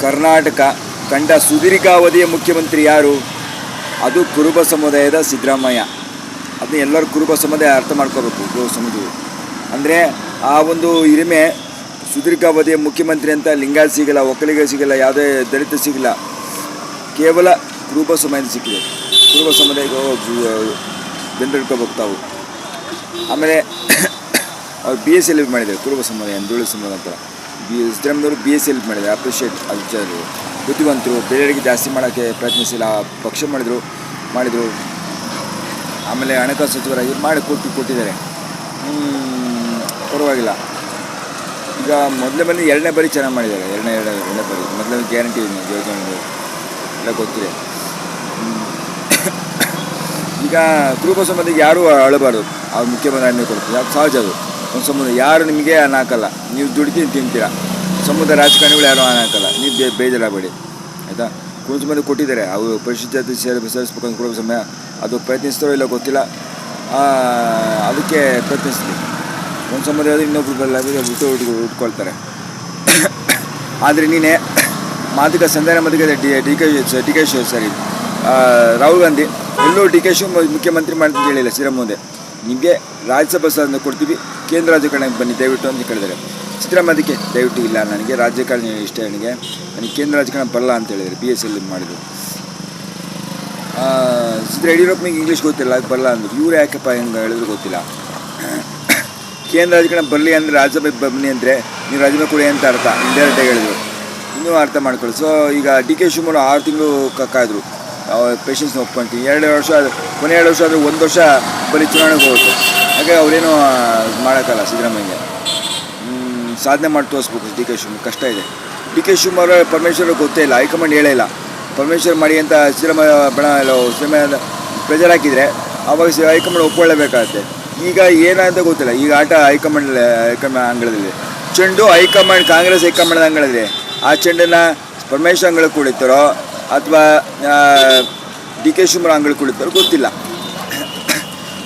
ಕರ್ನಾಟಕ ಕಂಡ ಸುದೀರ್ಘಾವಧಿಯ ಮುಖ್ಯಮಂತ್ರಿ ಯಾರು? ಅದು ಕುರುಬ ಸಮುದಾಯದ ಸಿದ್ದರಾಮಯ್ಯ. ಅದನ್ನ ಎಲ್ಲರೂ ಕುರುಬ ಸಮುದಾಯ ಅರ್ಥ ಮಾಡ್ಕೋಬೇಕು. ಕುರುಬ ಸಮುದಾಯ ಅಂದರೆ ಆ ಒಂದು ಹಿರಿಮೆ, ಸುದೀರ್ಘಾವಧಿಯ ಮುಖ್ಯಮಂತ್ರಿ ಅಂತ ಲಿಂಗಾಯತ ಸಿಗಲ್ಲ, ಒಕ್ಕಲಿಗ ಸಿಗಲ್ಲ, ಯಾವುದೇ ದಲಿತ ಸಿಗಲ್ಲ, ಕೇವಲ ಕುರುಬ ಸಮಾಜ ಸಿಕ್ಕಿದೆ. ಕುರುಬ ಸಮುದಾಯಕ್ಕೆ ಬೆಂದಿಡ್ಕೋಬೇಕು ತಾವು. ಆಮೇಲೆ ಅವ್ರು BSL ಮಾಡಿದ್ದಾರೆ ಕುರುಬ ಸಮುದಾಯ, ಹಿಂದುಳಿದ ಸಮುದಾಯ ಅಂತ. ಸಿದ್ದರಾಮಯ್ಯವರು BSL ಮಾಡಿದ್ದಾರೆ, ಅಪ್ರಿಷಿಯೇಟ್. ಅದು ಬುದ್ಧಿವಂತರು, ಬೇರೆಯವರಿಗೆ ಜಾಸ್ತಿ ಮಾಡೋಕ್ಕೆ ಪ್ರಯತ್ನಿಸಿಲ್ಲ, ಪಕ್ಷ ಮಾಡಿದರು. ಆಮೇಲೆ ಹಣಕಾಸು ಸಚಿವರಾಗಿ ಕೊಟ್ಟಿದ್ದಾರೆ. ಪರವಾಗಿಲ್ಲ. ಈಗ ಮೊದಲೇ ಎರಡನೇ ಬಾರಿ ಚೆನ್ನಾಗಿ ಮಾಡಿದ್ದಾರೆ. ಎರಡನೇ ಬಾರಿ ಮೊದಲನೇ ಗ್ಯಾರಂಟಿ ಯೋಜನೆ ಎಲ್ಲ ಗೊತ್ತಿದೆ. ಈಗ ಕುರುಬ ಸಂಬಂಧಿಗೆ ಯಾರೂ ಅಳಬಾರ್ದು. ಅವ್ರು ಮುಖ್ಯಮಂತ್ರಿ ಕೊಡ್ತೀವಿ, ಅದು ಸಹಜ. ಅದು ಒಂದು ಸಮುದಾಯ ಯಾರು ನಿಮಗೆ ಅನ್ನ ಹಾಕಲ್ಲ, ನೀವು ದುಡ್ತೀನಿ ತಿಂತೀರಾ. ಸಮುದಾಯ ರಾಜಕಾರಣಿಗಳು ಯಾರೂ ಅನ್ನ ಹಾಕಲ್ಲ, ನೀವು ಬೇಜಾರಾಗಬೇಡಿ ಆಯಿತಾ. ಕುರುಬ ಸಂಬಂಧ ಕೊಟ್ಟಿದ್ದಾರೆ, ಅವರು ಪರಿಶಿಷ್ಟ ಜಾತಿ ಸೇರಿಸ್ಬೇಕಂತ ಕುರುಬ ಸಮಯ ಅದು ಪ್ರಯತ್ನಿಸ್ತಾರೋ ಇಲ್ಲ ಗೊತ್ತಿಲ್ಲ, ಅದಕ್ಕೆ ಪ್ರಯತ್ನಿಸ್ತೀವಿ. ಒಂದು ಸಮುದಾಯದ ಇನ್ನೊಬ್ಬರು ಉಟ್ಕೊಳ್ತಾರೆ. ಆದರೆ ನೀನೇ ಮಾತುಕ ಸಂಧಾನ ಮಾತುಕತೆ ಡಿ ಕೆ ಸರಿ ರಾಹುಲ್ ಗಾಂಧಿ ಎಲ್ಲೂ ಡಿ ಕೆ ಮುಖ್ಯಮಂತ್ರಿ ಮಾಡ್ತೀನಿ ಹೇಳಿಲ್ಲ. ಸಿದ್ದರಾಮಯ್ಯ ನಿಮಗೆ ರಾಜ್ಯಸಭಾ ಸ್ಥಾನ ಕೊಡ್ತೀವಿ, ಕೇಂದ್ರ ರಾಜಕಾರಣಕ್ಕೆ ಬನ್ನಿ ದಯವಿಟ್ಟು ಅಂತ ಕೇಳಿದ್ದಾರೆ. ಸಿದ್ದರಾಮಯ್ಯಕ್ಕೆ ದಯವಿಟ್ಟು ಇಲ್ಲ, ನನಗೆ ರಾಜಕಾರಣ ಇಷ್ಟ, ನನಗೆ ಕೇಂದ್ರ ರಾಜಕಾರಣ ಬರಲ್ಲ ಅಂತ ಹೇಳಿದ್ದಾರೆ. BSL ಮಾಡಿದ್ರು. ಯಡಿಯೂರಪ್ಪನಿಗೆ ಇಂಗ್ಲೀಷ್ ಗೊತ್ತಿಲ್ಲ, ಅದು ಬರಲ್ಲ ಅಂದರು. ಇವ್ರು ಯಾಕಪ್ಪ ಹೆಂಗೆ ಹೇಳಿದ್ರು ಗೊತ್ತಿಲ್ಲ. ಕೇಂದ್ರ ರಾಜಕಾರಣ ಬರಲಿ ಅಂದರೆ ರಾಜ್ಯಸಭೆ ಬನ್ನಿ ಅಂದರೆ ನೀವು ರಾಜ್ಯಸಭೆ ಕೊಡಿ ಅಂತ ಅರ್ಥ, ಇಂಡೈರೆಕ್ಟಾಗಿ ಹೇಳಿದ್ರು. ಇನ್ನೂ ಅರ್ಥ ಮಾಡ್ಕೊಳ್ಳಿ. ಸೊ ಈಗ ಡಿ ಕೆ ಶಿವಕುಮಾರ್ 6 ತಿಂಗಳು ಕಾಯ್ದರು, ಪೇಷನ್ಸ್ನ ಒಪ್ಕೊಳ್ತೀನಿ. 2 ವರ್ಷ ಕೊನೆ 2 ವರ್ಷ ಆದರೆ 1 ವರ್ಷ ಬರೀ ಚುನಾವಣೆಗೆ ಹೋಗುತ್ತೆ. ಹಾಗೆ ಅವರೇನು ಮಾಡೋಕ್ಕಲ್ಲ. ಸಿದ್ದರಾಮಯ್ಯ ಸಾಧನೆ ಮಾಡಿ ತೋರಿಸ್ಬೇಕು. ಡಿ ಕೆ ಶಿವಕುಮಾರ್ ಕಷ್ಟ ಇದೆ. ಡಿ ಕೆ ಶಿವಕುಮಾರ್ ಪರಮೇಶ್ವರ್ ಗೊತ್ತೇ ಇಲ್ಲ, ಹೈಕಮಾಂಡ್ ಹೇಳೇ ಇಲ್ಲ ಪರಮೇಶ್ವರ್ ಮಾಡಿ ಅಂತ. ಸಿದ್ದರಾಮಯ್ಯ ಪ್ರೆಜರ್ ಹಾಕಿದರೆ ಆವಾಗ ಹೈಕಮಾಂಡ್ ಒಪ್ಕೊಳ್ಳೇಬೇಕಾಗತ್ತೆ. ಈಗ ಏನಾಗುತ್ತೆ ಗೊತ್ತಿಲ್ಲ. ಈಗ ಆಟ ಹೈಕಮಾಂಡ್ ಅಂಗಳದಲ್ಲಿ ಚೆಂಡು ಹೈಕಮಾಂಡ್, ಕಾಂಗ್ರೆಸ್ ಹೈಕಮಾಂಡ್ ಅಂಗಳದಿದೆ. ಆ ಚೆಂಡನ್ನು ಪರಮೇಶ್ವರ್ ಅಂಗಳಕ್ಕೆ ಕುಡಿತಾರೋ ಅಥವಾ ಡಿ ಕೆ ಶಿವಕುಮಾರ್ ಅಂಗಳಕ್ಕೆ ಕುಡಿತಾರೋ ಗೊತ್ತಿಲ್ಲ.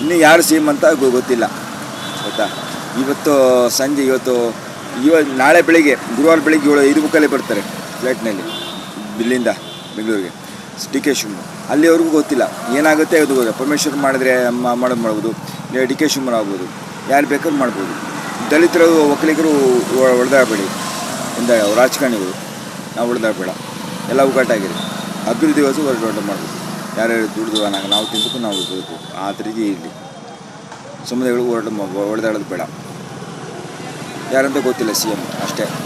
ಇನ್ನೂ ಯಾರು ಸಿಎಂ ಅಂತ ಗೊತ್ತಿಲ್ಲ ಆಯಿತಾ. ನಾಳೆ ಬೆಳಿಗ್ಗೆ ಗುರುವಾರ ಬೆಳಿಗ್ಗೆ 7:45 ಬರ್ತಾರೆ ಫ್ಲೈಟ್ನಲ್ಲಿ ಇಲ್ಲಿಂದ ಬೆಂಗಳೂರಿಗೆ ಡಿ ಕೆ ಶಿವಕುಮಾರ್. ಅಲ್ಲಿವರೆಗೂ ಗೊತ್ತಿಲ್ಲ ಏನಾಗುತ್ತೆ ಅದು ಗೊತ್ತಿಲ್ಲ. ಪರಮೇಶ್ವರ್ ಮಾಡಿದ್ರೆ ಮಾಡ್ಬೋದು, ಡಿ ಕೆ ಶಿವಕುಮಾರ್ ಆಗ್ಬೋದು, ಯಾರು ಬೇಕಾದ್ರೂ ಮಾಡ್ಬೋದು. ದಲಿತರು ಒಕ್ಕಲಿಗರು ಹೊಡೆದಾಡಬೇಡಿ ಇಂದ ರಾಜಕಾರಣಿಗಳು, ನಾವು ಹೊಡೆದಾಡಬೇಡ, ಎಲ್ಲ ಒಗ್ಗಟ್ಟಾಗಿದೆ. ಅಭಿವೃದ್ಧಿ ಹೊಸ ಹೋರಾಟ ಮಾಡಬೇಕು. ಯಾರ್ಯಾರು ದುಡ್ದು ನಾವು ತಿಂದಕ್ಕೂ ನಾವು ದುಡ್ಬೇಕು, ಆ ರೀತಿ ಇರಲಿ. ಸಮುದಾಯಗಳು ಹೊಡೆದಾಡೋದು ಬೇಡ. ಯಾರಂತ ಗೊತ್ತಿಲ್ಲ CM ಅಷ್ಟೇ.